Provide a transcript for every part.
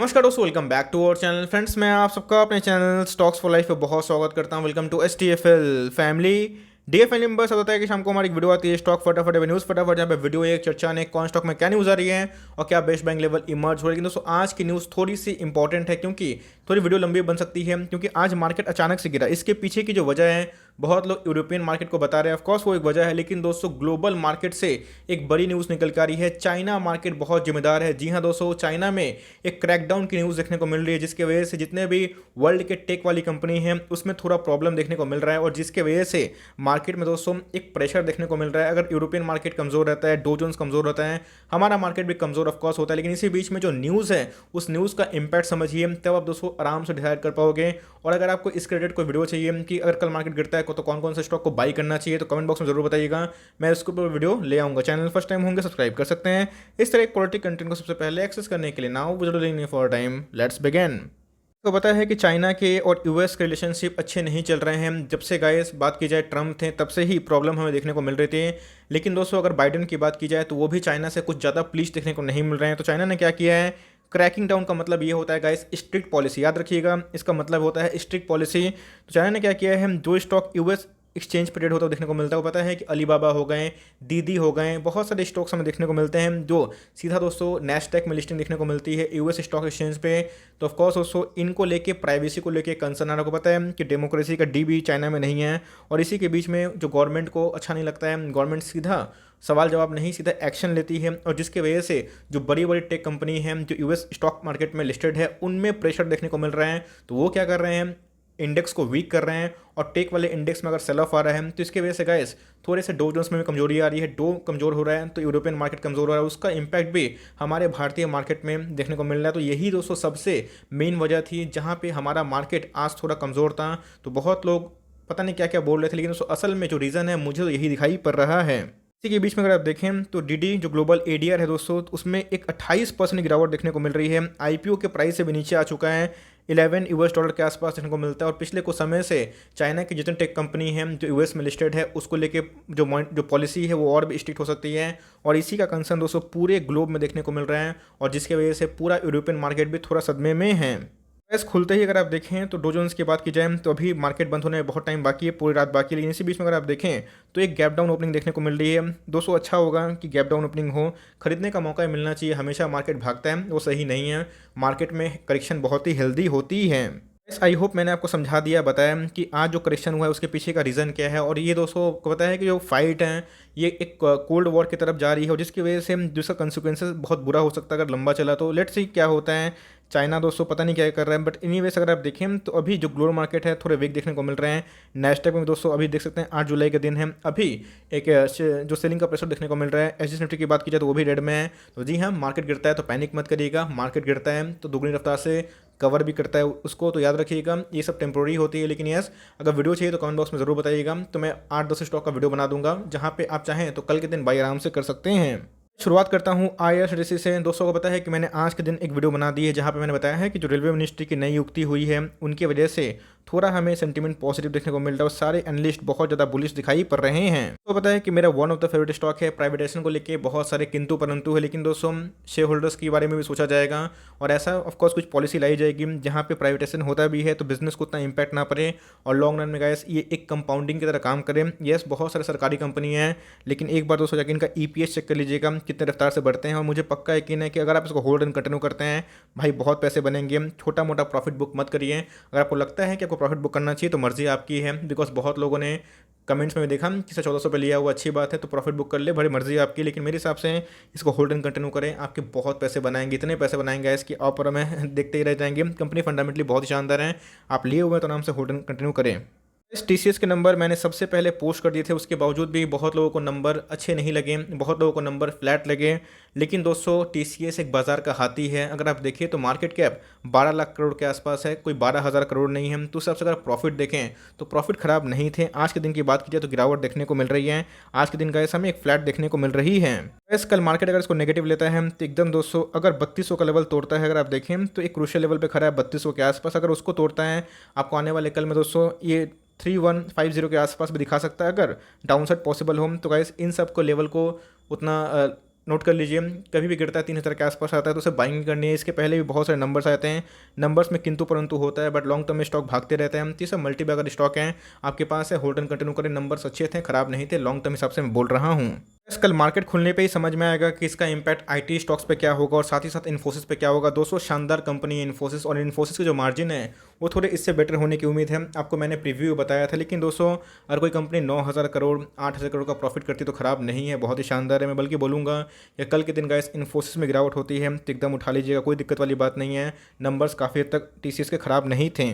नमस्कार दोस्तों, welcome back to our channel. Friends, मैं आप सबका अपने चैनल स्टॉक्स फॉर लाइफ पे बहुत स्वागत करता हूं। Welcome to STFL family. DFL में बस होता है कि शाम को हमारी एक वीडियो आती है स्टॉक फटाफट न्यूज़ फटाफट, जहाँ पे वीडियो एक चर्चा ने कौन स्टॉक में क्या न्यूज़ आ रही है और क्या बेस्ट बैंक लेवल इमर्ज हो रही है। लेकिन दोस्तों आज की न्यूज़ थोड़ी सी इंपॉर्टेंट है क्योंकि थोड़ी वीडियो लंबी बन सकती है, क्योंकि आज मार्केट अचानक से गिरा। इसके पीछे की जो वजह है बहुत लोग यूरोपियन मार्केट को बता रहे हैं, ऑफकोर्स वो एक वजह है, लेकिन दोस्तों ग्लोबल मार्केट से एक बड़ी न्यूज़ निकल कर आ रही है। चाइना मार्केट बहुत जिम्मेदार है। जी हाँ दोस्तों, चाइना में एक क्रैकडाउन की न्यूज़ देखने को मिल रही है, जिसकी वजह से जितने भी वर्ल्ड के टेक वाली कंपनी हैं उसमें थोड़ा प्रॉब्लम देखने को मिल रहा है, और जिसके वजह से मार्केट में दोस्तों एक प्रेशर देखने को मिल रहा है। अगर यूरोपियन मार्केट कमजोर रहता है, डो जोन्स कमजोर रहता है, हमारा मार्केट भी कमजोर ऑफकोर्स होता है, लेकिन इसी बीच में जो न्यूज़ है उस न्यूज़ का इंपैक्ट समझिए, तब आप दोस्तों आराम से डिसाइड कर पाओगे। और अगर आपको इस क्रेडिट को वीडियो चाहिए कि अगर कल मार्केट गिरता है तो कौन कौन से स्टॉक को बाई करना चाहिए, तो कमेंट बॉक्स में जरूर बताइएगा, मैं इसके ऊपर वीडियो ले आऊँगा। चैनल फर्स्ट टाइम होंगे सब्सक्राइब कर सकते हैं इस तरह क्वालिटी कंटेंट को सबसे पहले एक्सेस करने के लिए। Now visit for time, let's begin. तो पता है कि चाइना के और यूएस के रिलेशनशिप अच्छे नहीं चल रहे हैं। जब से गाइस बात की जाए ट्रम्प थे तब से ही प्रॉब्लम हमें देखने को मिल रही थी। लेकिन दोस्तों अगर बाइडेन की बात की जाए तो वो भी चाइना से कुछ ज़्यादा प्लीज देखने को नहीं मिल रहे हैं। तो चाइना ने क्या किया है, क्रैकिंग डाउन का मतलब ये होता है गाइस स्ट्रिक्ट पॉलिसी, याद रखिएगा इसका मतलब होता है स्ट्रिक्ट पॉलिसी। तो चाइना ने क्या किया है, जो स्टॉक यूएस एक्सचेंज पर ट्रेड होता है देखने को मिलता है। वो पता है कि अलीबाबा हो गए, दीदी हो गए, बहुत सारे स्टॉक्स हमें देखने को मिलते हैं जो सीधा दोस्तों नैस्डैक में लिस्टिंग देखने को मिलती है यूएस स्टॉक एक्सचेंज पे। तो ऑफकोर्स दोस्तों इनको लेके प्राइवेसी को लेके कंसर्न आ रहा। को पता है कि डेमोक्रेसी का डी भी चाइना में नहीं है, और इसी के बीच में जो गवर्नमेंट को अच्छा नहीं लगता है, गवर्नमेंट सीधा सवाल जवाब नहीं सीधा एक्शन लेती है, और जिसके वजह से जो बड़ी बड़ी टेक कंपनी हैं जो यूएस स्टॉक मार्केट में लिस्टेड है उनमें प्रेशर देखने को मिल रहा है। तो वो क्या कर रहे हैं, इंडेक्स को वीक कर रहे हैं, और टेक वाले इंडेक्स में अगर सेल ऑफ आ रहा है तो इसके वजह से गाइस थोड़े से डो जोन्स में भी कमजोरी आ रही है। डो कमजोर हो रहा है तो यूरोपियन मार्केट कमजोर हो रहा है, उसका इंपैक्ट भी हमारे भारतीय मार्केट में देखने को मिल रहा है। तो यही दोस्तों सबसे मेन वजह थी जहाँ पे हमारा मार्केट आज थोड़ा कमजोर था। तो बहुत लोग पता नहीं क्या क्या बोल रहे थे, लेकिन दोस्तों असल में जो रीज़न है मुझे तो यही दिखाई पड़ रहा है। इसी के बीच में अगर आप देखें तो डीडी जो ग्लोबल एडीआर है दोस्तों, उसमें एक 28% गिरावट देखने को मिल रही है। आईपीओ के प्राइस से भी नीचे आ चुका है, $11 के आसपास देखने को मिलता है। और पिछले कुछ समय से चाइना की जितनी टेक कंपनी है जो यूएस में लिस्टेड है उसको लेके जो पॉलिसी है वो और भी स्ट्रिक्ट हो सकती है, और इसी का कंसर्न दोस्तों पूरे ग्लोब में देखने को मिल रहा है, और जिसकी वजह से पूरा यूरोपियन मार्केट भी थोड़ा सदमे में है। बस खुलते ही अगर आप देखें तो डो जोन्स की बात की जाए तो अभी मार्केट बंद होने में बहुत टाइम बाकी है, पूरी रात बाकी है, लेकिन इसी बीच में अगर आप देखें तो एक गैप डाउन ओपनिंग देखने को मिल रही है। दोस्तों अच्छा होगा कि गैप डाउन ओपनिंग हो, खरीदने का मौका मिलना चाहिए। हमेशा मार्केट भागता है वो सही नहीं है, मार्केट में करेक्शन बहुत ही हेल्दी होती है। आई होप मैंने आपको समझा दिया, बताया कि आज जो करेक्शन हुआ है उसके पीछे का रीज़न क्या है। और ये दोस्तों को पता है कि जो फाइट है ये एक कोल्ड वॉर की तरफ जा रही है, और जिसकी वजह से जिसका कंसिक्वेंसेस बहुत बुरा हो सकता है अगर लंबा चला तो। लेट्स सी क्या होता है। चाइना दोस्तों पता नहीं क्या कर रहा है, बट एनीवेज अगर आप देखें तो अभी जो ग्लोबल मार्केट है थोड़े वीक देखने को मिल रहे हैं। नेस्डैक में दोस्तों अभी देख सकते हैं 8 जुलाई का दिन है, अभी एक जो सेलिंग का प्रेशर देखने को मिल रहा है। एसजी निफ्टी की बात की जाए तो वो भी रेड में है। तो जी हाँ, मार्केट गिरता है तो पैनिक मत करिएगा, मार्केट गिरता है तो दुगनी रफ्तार से कवर भी करता है उसको, तो याद रखिएगा ये सब टेम्प्रोरी होती है। लेकिन यस, अगर वीडियो चाहिए तो कमेंट बॉक्स में ज़रूर बताइएगा, तो मैं 8-10 स्टॉक का वीडियो बना दूंगा जहाँ पे आप चाहें तो कल के दिन बाई आराम से कर सकते हैं। शुरुआत करता हूँ IRCTC से। दोस्तों को पता है कि मैंने आज के दिन एक वीडियो बना दी है जहाँ पे मैंने बताया है कि जो रेलवे मिनिस्ट्री की नई युक्ति हुई है उनकी वजह से थोड़ा हमें सेंटीमेंट पॉजिटिव देखने को मिल रहा है, और सारे एनालिस्ट बहुत ज़्यादा बुलिश दिखाई पड़ रहे हैं। तो पता है कि मेरा one of the favourite stock है। प्राइवेटाइजेशन को लेके बहुत सारे किंतु परंतु है, लेकिन दोस्तों शेयर होल्डर्स के बारे में भी सोचा जाएगा, और ऐसा ऑफकोर्स कुछ पॉलिसी लाई जाएगी जहाँ पे प्राइवेटाइजेशन होता भी है तो बिजनेस को उतना इंपैक्ट ना पड़े, और लॉन्ग रन में गाइस ये एक कंपाउंडिंग की तरह काम करें। यस, बहुत सारे सरकारी कंपनी हैं, लेकिन एक बार दोस्तों जाकर इनका EPS चेक कर लीजिएगा कितने रफ्तार से बढ़ते हैं, और मुझे पक्का यकीन है कि अगर आप इसको होल्ड एंड कंटिन्यू करते हैं भाई बहुत पैसे बनेंगे। छोटा मोटा प्रॉफिट बुक मत करिए। अगर आपको लगता है कि आपको प्रॉफिट बुक करना चाहिए तो मर्जी आपकी है, बिकॉज बहुत लोगों ने कमेंट्स में भी देखा कि 1400 पे लिया हुआ अच्छी बात है तो प्रॉफिट बुक कर ले, बड़ी मर्जी आपकी। लेकिन मेरे हिसाब से इसको होल्ड एंड कंटिन्यू करें, आपके बहुत पैसे बनाएंगे, इतने पैसे बनाएंगे इसकी आप और हमें देखते ही रह जाएंगे। कंपनी फंडामेंटली बहुत ही शानदार है, आप लिए हुए तो आराम से होल्ड एंड कंटिन्यू करें। इस TCS के नंबर मैंने सबसे पहले पोस्ट कर दिए थे, उसके बावजूद भी बहुत लोगों को नंबर अच्छे नहीं लगे, बहुत लोगों को नंबर फ्लैट लगे। लेकिन दोस्तों TCS एक बाज़ार का हाथी है। अगर आप देखिए तो मार्केट कैप 12 लाख करोड़ के आसपास है, कोई 12,000 करोड़ नहीं है। तो उस हिसाब से अगर प्रॉफिट देखें तो प्रॉफिट ख़राब नहीं थे। आज के दिन की बात की जाए तो गिरावट देखने को मिल रही है। आज के दिन का ऐसा हमें एक फ्लैट देखने को मिल रही है। वैसे कल मार्केट अगर इसको नेगेटिव लेता है तो एकदम दोस्तों अगर 3200 का लेवल तोड़ता है, अगर आप देखें तो एक क्रूशियल लेवल पर खड़ा है 3200 के आसपास, अगर उसको तोड़ता है आपको आने वाले कल में दोस्तों ये 3150 के आसपास भी दिखा सकता है अगर डाउनसाइड पॉसिबल हो। तो गाइस इन सब को लेवल को उतना नोट कर लीजिए, कभी भी गिरता है 3000 के आसपास आता है तो उसे बाइंग करनी है। इसके पहले भी बहुत सारे नंबर्स आते हैं, नंबर्स में किंतु परंतु होता है, बट लॉन्ग टर्म में स्टॉक भागते रहते हैं। तो ये सब मल्टी बैगर स्टॉक हैं, आपके पास है, होल्ड एंड कंटिन्यू करें। नंबर्स अच्छे थे, खराब नहीं थे, लॉन्ग टर्म हिसाब से मैं बोल रहा हूँ। कल मार्केट खुलने पे ही समझ में आएगा कि इसका इंपैक्ट आईटी स्टॉक्स पे क्या होगा और साथ ही साथ इन्फोसिस पे क्या होगा। दोस्तों शानदार कंपनी है इन्फोसिस, और इन्फोसिस के जो मार्जिन है वो थोड़े इससे बेटर होने की उम्मीद है। आपको मैंने प्रीव्यू बताया था, लेकिन दोस्तों अगर कोई कंपनी 9,000 करोड़ 8,000 करोड़ का प्रॉफिट करती तो ख़राब नहीं है, बहुत ही शानदार है। मैं बल्कि बोलूँगा कि कल के दिन गाइस इन्फोसिस में गिरावट होती है तो एकदम उठा लीजिएगा, कोई दिक्कत वाली बात नहीं है। नंबर्स काफ़ी हद तक टीसीएस के ख़राब नहीं थे।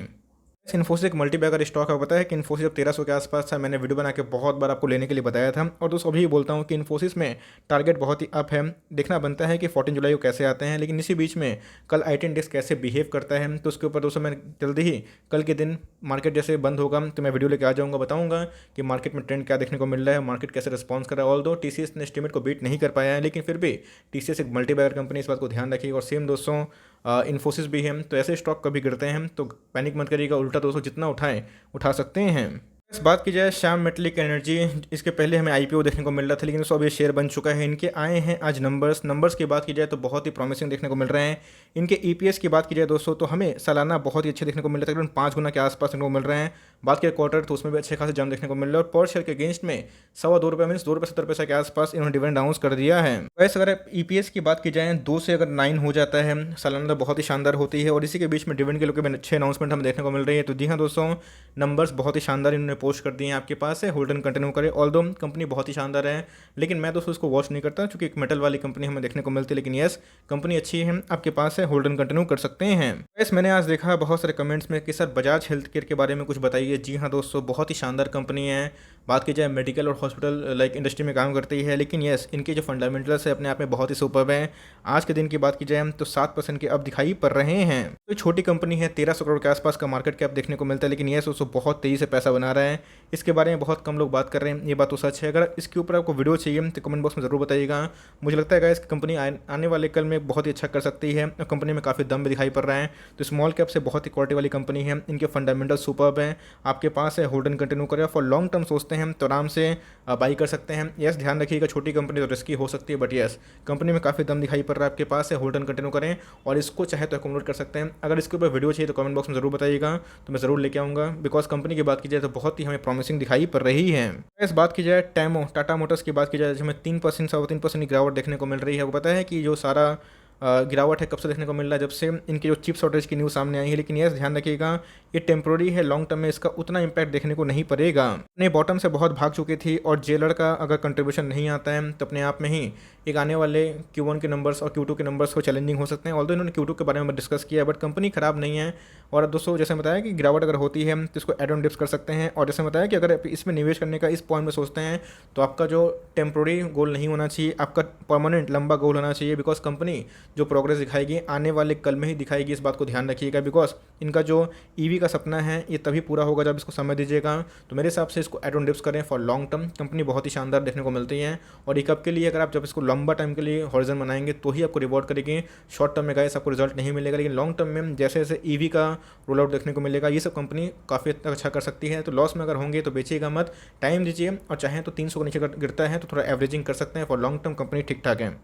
इन्फोसिस एक मल्टी बैगर स्टॉक है। पता है कि इन्फोसिस जब 1300 के आसपास था, मैंने वीडियो बना के बहुत बार आपको लेने के लिए बताया था। और दोस्तों अभी बोलता हूँ कि इन्फोसिस में टारगेट बहुत ही अप है। देखना बनता है कि 14 जुलाई को कैसे आते हैं, लेकिन इसी बीच में कल आईटी इंडेक्स कैसे बिहेव करता है तो उसके ऊपर दोस्तों मैं जल्दी ही कल के दिन मार्केट जैसे बंद होगा तो मैं वीडियो लेके आ जाऊँगा, बताऊँगा कि मार्केट में ट्रेंड क्या देखने को मिल रहा है, मार्केट कैसे रिस्पॉन्स कर रहा है। ऑल दो टीसीएस ने एस्टीमेट को बीट नहीं कर पाया है, लेकिन फिर भी टीसीएस एक मल्टी बैगर कंपनी, इस बात को ध्यान रखिएगा। और सेम दोस्तों इन्फोसिस भी है। तो ऐसे स्टॉक कभी गिरते हैं तो पैनिक मत करिएगा, उल्टा दोस्तों जितना उठाएं उठा सकते हैं। इस बात की जाए श्याम मेटलिक एनर्जी, इसके पहले हमें आईपीओ देखने को मिल रहा था, लेकिन दोस्तों अब ये शेयर बन चुका है। इनके आए हैं आज नंबर्स की बात की जाए तो बहुत ही प्रॉमिसिंग देखने को मिल रहे हैं। इनके ईपीएस की बात की जाए दोस्तों तो हमें सालाना बहुत ही अच्छे देखने को मिल रहे हैं, तकरीबन 5 गुना के आसपास देखने को मिल रहे हैं। बात करें क्वार्टर तो उसमें भी अच्छे खासे जम देखने को मिल रहा है। और पर शेयर के अगेंस्ट में ₹2.25 मीन्स ₹2.70 के आसपास इन्होंने डिविडेंड अनाउंस कर दिया है। वैसे अगर ईपीएस की बात की जाए 2 से अगर 9 हो जाता है सालाना तो बहुत ही शानदार होती है। और इसी के बीच में डिविडेंड के लोग अच्छे अनाउंसमेंट हमें देखने को मिल रही है। तो जी हाँ दोस्तों, नंबर्स बहुत ही शानदार इन्होंने पोस्ट कर दिए हैं, आपके पास है, होल्ड एंड कंटिन्यू करें। ऑल्दो कंपनी बहुत ही शानदार है, लेकिन मैं दोस्तों उसको वॉच नहीं करता क्योंकि एक मेटल वाली कंपनी हमें देखने को मिलती है। लेकिन यस, कंपनी अच्छी है, आपके पास है, होल्ड एंड कंटिन्यू कर सकते हैं। वैसे मैंने आज देखा बहुत सारे कमेंट्स में कि सर बजाज हेल्थ केयर के बारे में कुछ बताइए। जी हाँ दोस्तों, बहुत ही शानदार कंपनी है। बात की जाए मेडिकल और हॉस्पिटल लाइक इंडस्ट्री में काम करती है, लेकिन यस इनके जो फंडामेंटल्स है अपने आप में बहुत ही सुपर्ब है। आज के दिन की बात की जाए तो 7% के अब दिखाई पड़ रहे हैं। तो छोटी कंपनी है, 1300 करोड़ के आसपास का मार्केट कैप देखने को मिलता है, लेकिन यस उसको बहुत तेज़ी से पैसा बना रहा है। इसके बारे में बहुत कम लोग बात कर रहे हैं, ये बात तो सच है। अगर इसके ऊपर आपको वीडियो चाहिए तो कमेंट बॉक्स में ज़रूर बताइएगा। मुझे लगता है इस कंपनी आने वाले कल में बहुत ही अच्छा कर सकती है और कंपनी में काफ़ी दम भी दिखाई पड़ रहा है। तो स्मॉल कैप से बहुत ही क्वालिटी वाली कंपनी है, इनके फंडामेंटल सुपर्ब है, आपके पास है, होल्ड एंड कंटिन्यू करें। फॉर लॉन्ग टर्म सोचते हैं तो आराम से बाई कर सकते हैं। यस ध्यान रखिएगा, छोटी कंपनी तो रिस्की हो सकती है, बट यस कंपनी में काफ़ी दम दिखाई पड़ रहा है, आपके पास है, होल्ड एंड कंटिन्यू करें और इसको चाहे तो अकोमोडेट कर सकते हैं। अगर इसके ऊपर वीडियो चाहिए तो कमेंट बॉक्स में ज़रूर बताइएगा, तो मैं ज़रूर लेके आऊँगा। बिकॉज कंपनी की बात की जाए तो बहुत ही हमें प्रॉमिसिंग दिखाई पड़ रही है। इस बात की जाए टैमो टाटा मोटर्स की बात की जाए, हमें 3% 3.25% की गिरावट देखने को मिल रही है। आपको पता है कि जो सारा गिरावट है कब से देखने को मिल रहा है, जब से इनकी जो चिप शॉर्टेज की न्यूज़ सामने आई है। लेकिन यस ध्यान रखिएगा, ये टेम्प्रोरी है, लॉन्ग टर्म में इसका उतना इंपैक्ट देखने को नहीं पड़ेगा। अपने बॉटम से बहुत भाग चुकी थी और जेलर का अगर कंट्रीब्यूशन नहीं आता है तो अपने आप में ही एक आने वाले Q1 के नंबर्स और Q2 के नंबर्स को चैलेंजिंग हो सकते हैं। ऑल्दो इन्होंने Q2 के बारे में डिस्कस किया है, बट कंपनी खराब नहीं है। और दोस्तों जैसे बताया कि गिरावट अगर होती है तो इसको एड ऑन डिप्स कर सकते हैं। और जैसे बताया कि अगर इसमें निवेश करने का इस पॉइंट में सोचते हैं तो आपका जो टेम्प्रोरी गोल नहीं होना चाहिए, आपका परमानेंट लंबा गोल होना चाहिए। बिकॉज कंपनी जो प्रोग्रेस दिखाएगी आने वाले कल में ही दिखाएगी, इस बात को ध्यान रखिएगा। बिकॉज इनका जो ईवी का सपना है ये तभी पूरा होगा जब इसको समय दीजिएगा। तो मेरे हिसाब से इसको एड ऑन डिप्स करें फॉर लॉन्ग टर्म, कंपनी बहुत ही शानदार देखने को मिलती है। और एक कब के लिए अगर आप जब इसको लंबा टाइम के लिए हॉरिजन बनाएंगे तो ही आपको रिवॉर्ड करेंगे। शॉर्ट टर्म में गाइस आपको रिजल्ट नहीं मिलेगा, लेकिन लॉन्ग टर्म में जैसे जैसे ईवी का रोल आउट देखने को मिलेगा ये सब कंपनी काफ़ी अच्छा कर सकती है। तो लॉस में अगर होंगे तो बेचिएगा मत, टाइम दीजिए। और चाहें तो 300 के नीचे गिरता है तो थोड़ा एवरेजिंग कर सकते हैं। फॉर लॉन्ग टर्म कंपनी ठीक ठाक है।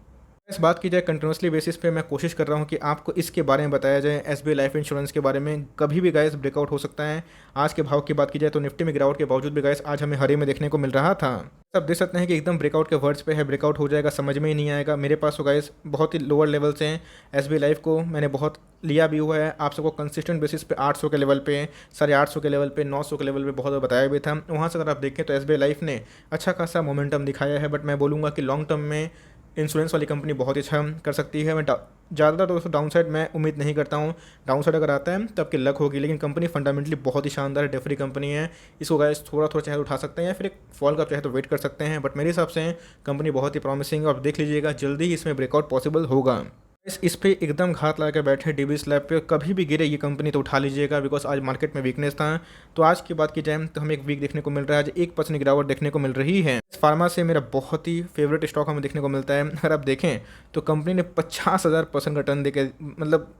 इस बात की जाए कंटिन्यूसली बेसिस पे मैं कोशिश कर रहा हूँ कि आपको इसके बारे में बताया जाए, एसबीआई लाइफ इंश्योरेंस के बारे में। कभी भी गाइस ब्रेकआउट हो सकता है। आज के भाव की बात की जाए तो निफ्टी में गिरावट के बावजूद भी गाइस आज हमें हरे में देखने को मिल रहा था। सब देख सकते हैं कि एकदम ब्रेकआउट के वर्ड्स पे है, ब्रेकआउट हो जाएगा समझ में ही नहीं आएगा। मेरे पास तो गाइस बहुत ही लोअर लेवल से एसबीआई लाइफ को मैंने बहुत लिया भी हुआ है। आप सबको कंसिस्टेंट बेसिस पे 800 के लेवल पे, 850 के लेवल पे, 900 के लेवल पे बहुत बताया भी था। वहाँ से अगर आप देखें तो एसबीआई लाइफ ने अच्छा खासा मोमेंटम दिखाया है। बट मैं बोलूँगा कि लॉन्ग टर्म में इंश्योरेंस वाली कंपनी बहुत अच्छा कर सकती है। मैं ज़्यादातर दोस्तों डाउन साइड मैं उम्मीद नहीं करता हूँ। डाउन साइड अगर आता है तो आपकी लक होगी, लेकिन कंपनी फंडामेंटली बहुत ही शानदार डेट फ्री कंपनी है। इसको गाइस थोड़ा थोड़ा चाहे तो उठा सकते हैं या फिर एक फॉल का चाहे तो वेट कर सकते हैं। बट मेरे हिसाब से कंपनी बहुत ही प्रॉमिसिंग है और देख लीजिएगा जल्दी ही इसमें ब्रेकआउट पॉसिबल होगा। इस पे एकदम घात लगा के बैठे डीबी स्लैब पे, कभी भी गिरे ये कंपनी तो उठा लीजिएगा। बिकॉज आज मार्केट में वीकनेस था। तो आज की बात की जाए तो हमें एक वीक देखने को मिल रहा है, आज 1% गिरावट देखने को मिल रही है। फार्मा से मेरा बहुत ही फेवरेट स्टॉक हमें देखने को मिलता है। अगर आप देखें तो कंपनी ने 50,000% का टर्न देके मतलब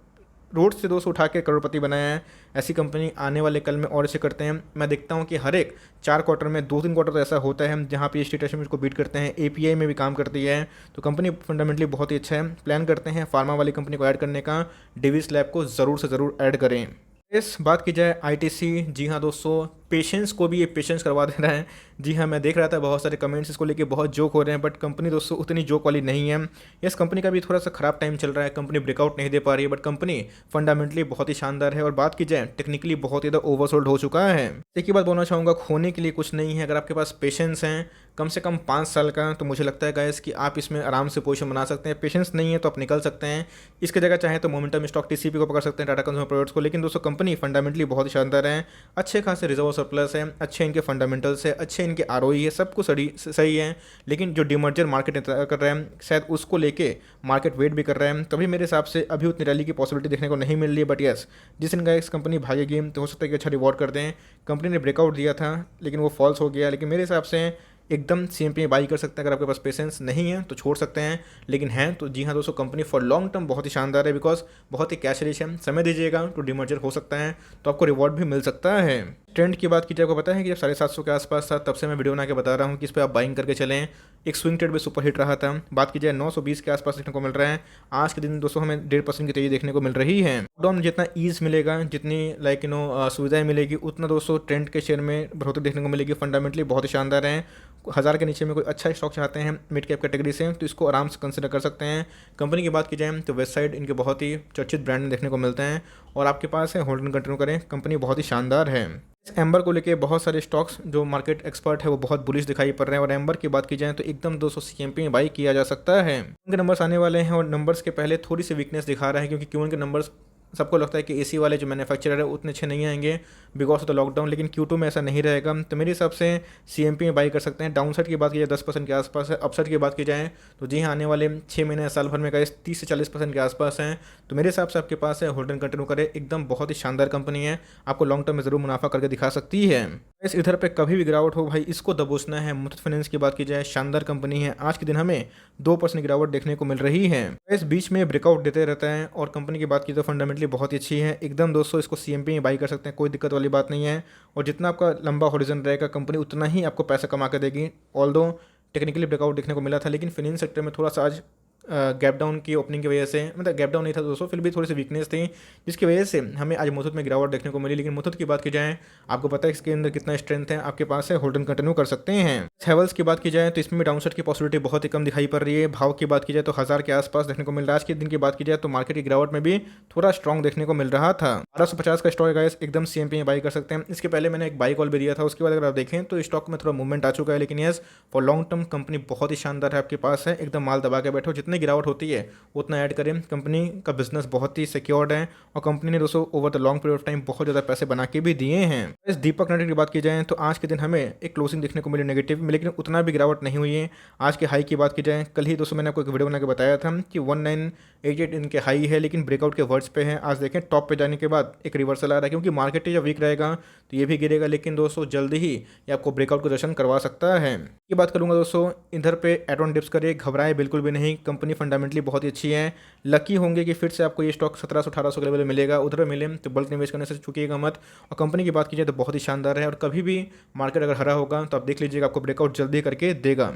रोड से दोस्तों उठा के करोड़पति बनाया है। ऐसी कंपनी आने वाले कल में और ऐसे करते हैं। मैं देखता हूँ कि हर एक 4 क्वार्टर में 2-3 क्वार्टर तो ऐसा होता है जहाँ पे स्टेट एस्टिमेट को बीट करते हैं। एपीआई में भी काम करती है, तो कंपनी फंडामेंटली बहुत ही अच्छा है। प्लान करते हैं फार्मा वाली कंपनी को ऐड करने का, डिवीज लैब को ज़रूर से ज़रूर ऐड करें। इस बात की जाए आईटीसी, जी हाँ दोस्तों, पेशेंस को भी ये पेशेंस करवा दे रहा है। जी हाँ, मैं देख रहा था बहुत सारे कमेंट्स इसको लेके बहुत जोक हो रहे हैं, बट कंपनी दोस्तों उतनी जोक वाली नहीं है। यस, कंपनी का भी थोड़ा सा खराब टाइम चल रहा है, कंपनी ब्रेकआउट नहीं दे पा रही है, बट कंपनी फंडामेंटली बहुत ही शानदार है। और बात की जाए टेक्निकली बहुत ही ज़्यादा ओवरसोल्ड हो चुका है। एक ही बात बोलना चाहूँगा, खोने के लिए कुछ नहीं है। अगर आपके पास पेशेंस हैं कम से कम 5 साल का, तो मुझे लगता है गाइस कि आप इसमें आराम से पोजीशन बना सकते हैं। पेशेंस नहीं है तो आप निकल सकते हैं। इसकी जगह चाहे तो मोमेंटम स्टॉक टीसीपी को पकड़ सकते हैं, टाटा कंज्यूमर प्रोडक्ट्स को। लेकिन दोस्तों कंपनी फंडामेंटली बहुत ही शानदार है, अच्छे खासे रिजर्व सरप्लस है, अच्छे इनके फंडामेंटल्स है, अच्छे इनके आरओई है, सब कुछ सही है। लेकिन जो डिमर्जर मार्केट कर रहा है शायद उसको लेके मार्केट वेट भी कर रहा है, तभी मेरे हिसाब से अभी उतनी रैली की पॉसिबिलिटी देखने को नहीं मिल रही है। बट यस, जिस दिन गाइस कंपनी भागेगी तो हो सकता है कि अच्छा रिवॉर्ड कर दें। कंपनी ने ब्रेकआउट दिया था लेकिन वो फॉल्स हो गया, लेकिन मेरे हिसाब से एकदम सीएमपी में बाई कर सकते हैं। अगर आपके पास पेशेंस नहीं है तो छोड़ सकते हैं, लेकिन हैं तो जी हाँ दोस्तों, कंपनी फॉर लॉन्ग टर्म बहुत ही शानदार है, बिकॉज बहुत ही कैश रिच है। समय दीजिएगा तो डिमर्जर हो सकता है, तो आपको रिवॉर्ड भी मिल सकता है। ट्रेंड की बात कीजिए, आपको पता है कि जब 750 के आसपास था तब से मैं वीडियो बना के बता रहा हूँ कि इस पर आप बाइंग करके चलें। एक स्विंग ट्रेड भी सुपर हिट रहा था। बात की जाए 920 के आसपास देखने को मिल रहा है। आज के दिन दोस्तों हमें 1.5% की तेजी देखने को मिल रही है। लॉकडाउन में जितना ईज मिलेगा, जितनी सुविधाएं मिलेगी, उतना दोस्तों ट्रेंड के शेयर में बढ़ोतरी देखने को मिलेगी। फंडामेंटली बहुत ही शानदार है। 1000 के नीचे में कोई अच्छा स्टॉक चाहते हैं मिड कैप कैटेगरी से, तो इसको आराम से कंसिडर कर सकते हैं। कंपनी की बात की जाए तो वेस्ट साइड इनके बहुत ही चर्चित ब्रांड देखने को मिलते हैं और आपके पास है, होल्डिंग कंटिन्यू करें। कंपनी बहुत ही शानदार है। इस एम्बर को लेके बहुत सारे स्टॉक्स जो मार्केट एक्सपर्ट है वो बहुत बुलिश दिखाई पड़ रहे हैं। और एम्बर की बात की जाए तो एकदम 200 सीएमपी में बाई किया जा सकता है। उनके नंबर्स आने वाले हैं और नंबर्स के पहले थोड़ी सी वीकनेस दिखा रहा है, क्योंकि क्यों के नंबर्स सबको लगता है कि एसी वाले जो मैन्युफैक्चरर है उतने अच्छे नहीं आएंगे बिकॉज ऑफ द लॉकडाउन, लेकिन Q2 में ऐसा नहीं रहेगा। तो मेरे हिसाब से सीएमपी में बाई कर सकते हैं। डाउनसाइड की बात की जाए 10% के आसपास है। अपसाइड की बात की जाए तो जी हाँ, आने वाले 6 महीने साल भर में का 30 से 40% के आसपास हैं। तो मेरे हिसाब से आपके पास है, होल्ड एंड कंटिन्यू करें। एकदम बहुत ही शानदार कंपनी है, आपको लॉन्ग टर्म में ज़रूर मुनाफा करके दिखा सकती है। इस इधर पे कभी भी गिरावट हो भाई, इसको दबोचना है। मुथूट फाइनेंस की बात की जाए, शानदार कंपनी है। आज के दिन हमें 2% गिरावट देखने को मिल रही है। इस बीच में ब्रेकआउट देते रहता है और कंपनी की बात की तो फंडामेंटली बहुत ही अच्छी है। एकदम दोस्तों इसको सीएमपी में बाई कर सकते हैं, कोई दिक्कत वाली बात नहीं है। और जितना आपका लंबा हॉरिजन रहेगा कंपनी उतना ही आपको पैसा कमा कर देगी। ऑल्दो टेक्निकली ब्रेकआउट देखने को मिला था, लेकिन फाइनेंस सेक्टर में थोड़ा सा आज गैप डाउन की ओपनिंग की वजह से, मतलब गैप डाउन नहीं था दोस्तों, फिर भी थोड़ी सी वीकनेस थी, जिसकी वजह से हमें आज मुथूट में गिरावट देखने को मिली। लेकिन मुथूट की बात की जाए, आपको पता है इसके अंदर कितना स्ट्रेंथ है, आपके पास है, होल्ड एंड कंटिन्यू कर सकते हैं। हैवेल्स की बात की जाए तो इसमें भी डाउनसाइड की पॉसिबिलिटी बहुत ही कम दिखाई पड़ रही है। भाव की बात की जाए तो 1000 के आसपास देखने को मिल रहा है। आज के दिन की बात की जाए तो मार्केट की गिरावट में भी थोड़ा स्ट्रॉन्ग देखने को मिल रहा था। 1250 का स्टॉक है, एकदम सीएमपी में बाई कर सकते हैं। इसके पहले मैंने एक बाई कॉल भी दिया था, उसके बाद अगर आप देखें तो स्टॉक में थोड़ा मूवमेंट आ चुका है। लेकिन yes, for long term company बहुत ही शानदार है, आपके पास है, एकदम माल दबा के बैठो। जितनी गिरावट होती है उतना ऐड करें। कंपनी का बिजनेस बहुत ही सिक्योर्ड है और कंपनी ने दोस्तों over the long period of time बहुत ज़्यादा पैसे बना के भी दिए हैं। इस दीपक नाइट्राइट की बात की जाए तो आज के दिन हमें एक क्लोजिंग देखने को मिली नेगेटिव, लेकिन उतना भी गिरावट नहीं हुई है। आज के हाई की बात की जाए, कल ही दोस्तों मैंने आपको एक वीडियो बना के बताया था कि 1988 इनके हाई है, लेकिन ब्रेकआउट के वर्ड्स पे है। आज देखें टॉप पे जाने के बाद एक रिवर्सल आ रहा है, क्योंकि मार्केट जब वीक रहेगा तो ये भी गिरेगा, लेकिन दोस्तों जल्दी ही ये आपको ब्रेकआउट को दर्शन करवा सकता है। ये बात करूंगा दोस्तों, इधर पे एडॉन डिप्स करिए, घबराए बिल्कुल भी नहीं। कंपनी फंडामेंटली बहुत ही अच्छी है। लकी होंगे कि फिर से आपको ये स्टॉक 1700-1800 के लेवल में मिलेगा। उधर मिले तो बल्क निवेश करने से चूकिएगा मत। और कंपनी की बात की जाए तो बहुत ही शानदार है और कभी भी मार्केट अगर हरा होगा तो आप देख लीजिएगा, आपको ब्रेकआउट जल्दी करके देगा।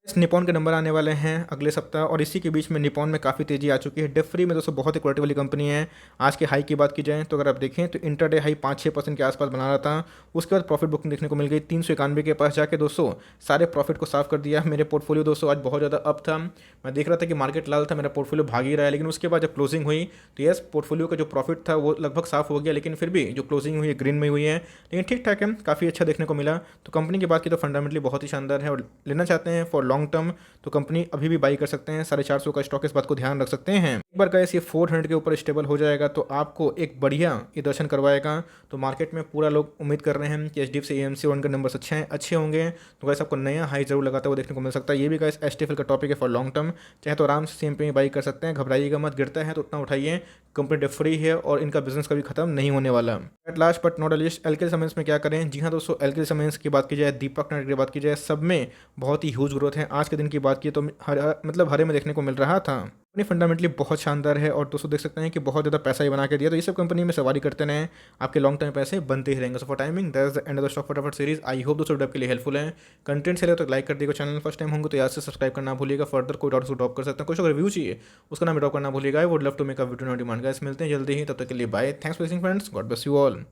इस निपॉन के नंबर आने वाले हैं अगले सप्ताह और इसी के बीच में निपॉन में काफ़ी तेजी आ चुकी है। डेफ्री में दोस्तों बहुत ही क्वालिटी वाली कंपनी है। आज के हाई की बात की जाए तो अगर आप देखें तो इंटरडे हाई 5-6% के आसपास बना रहा था, उसके बाद प्रॉफिट बुकिंग देखने को मिल गई 391 के पास जाके दोस्तों सारे प्रॉफिट को साफ कर दिया। मेरे पोर्टफोलियो दोस्तों आज बहुत ज़्यादा अप था, मैं देख रहा था कि मार्केट लाल था, मेरा पोर्टफोलियो भाग ही रहा है। लेकिन उसके बाद जब क्लोजिंग हुई तो यस, पोर्टफोलियो का जो प्रॉफिट था वो लगभग साफ हो गया, लेकिन फिर भी जो क्लोजिंग हुई है ग्रीन में हुई है, लेकिन ठीक ठाक है, काफ़ी अच्छा देखने को मिला। तो कंपनी की बात की तो फंडामेंटली बहुत ही शानदार है और लेना चाहते हैं फॉर लॉन्ग टर्म तो कंपनी अभी भी बाई कर सकते हैं। 450 का स्टॉक, इस बात को ध्यान रख सकते हैं। एक बार गैस ये 400 के ऊपर स्टेबल हो जाएगा तो आपको एक बढ़िया ये दर्शन करवाएगा। तो मार्केट में पूरा लोग उम्मीद कर रहे हैं कि एचडीएफसी एएमसी वन के नंबर्स अच्छे होंगे, तो गैस आपको नया हाई जरूर लगाता हुआ देखने को मिल सकता है। ये भी गैस एचटीएफएल का टॉपिक है फॉर लॉन्ग टर्म, चाहे तो आराम से सीएमपी में बाई कर सकते हैं। घबराइएगा मत, गिरता है तो उतना उठाइए, कंपनी डेट फ्री है और इनका बिजनेस कभी खत्म नहीं होने वाला। At last but not least, एलके सीमेंट्स में क्या करें। जी हाँ दोस्तों, एलके सीमेंट्स की बात की जाए, दीपक नाइट्राइट की बात की जाए, सब में बहुत ही ह्यूज ग्रोथ है। हैं आज के दिन की बात की तो मतलब हरे में देखने को मिल रहा था। कंपनी फंडामेंटली बहुत शानदार है और दोस्तों देख सकते हैं कि बहुत ज़्यादा पैसा ही बना के दिया, तो ये सब कंपनी में सवारी करते रहें, आपके लॉन्ग टर्म पैसे बनते ही रहेंगे। So for timing that is the end of the stock फटाफट सीरीज। आई होप दोस्तों वीडियो आपके लिए हेल्पफुल है। कंटेंट से तो लाइक कर दिएगा, चैनल फर्स्ट टाइम होंगे तो याद से सब्सक्राइब करना भूलिएगा। फर्दर कोई डाउट ड्रॉप कर सकते हैं, कुछ अगर रिव्यू चाहिए उसका नाम ड्रॉप करना भूलिएगा। I would love to make a video on demand guys. मिलते हैं जल्दी ही, तब तक के लिए bye. Thanks for watching friends, God bless you all.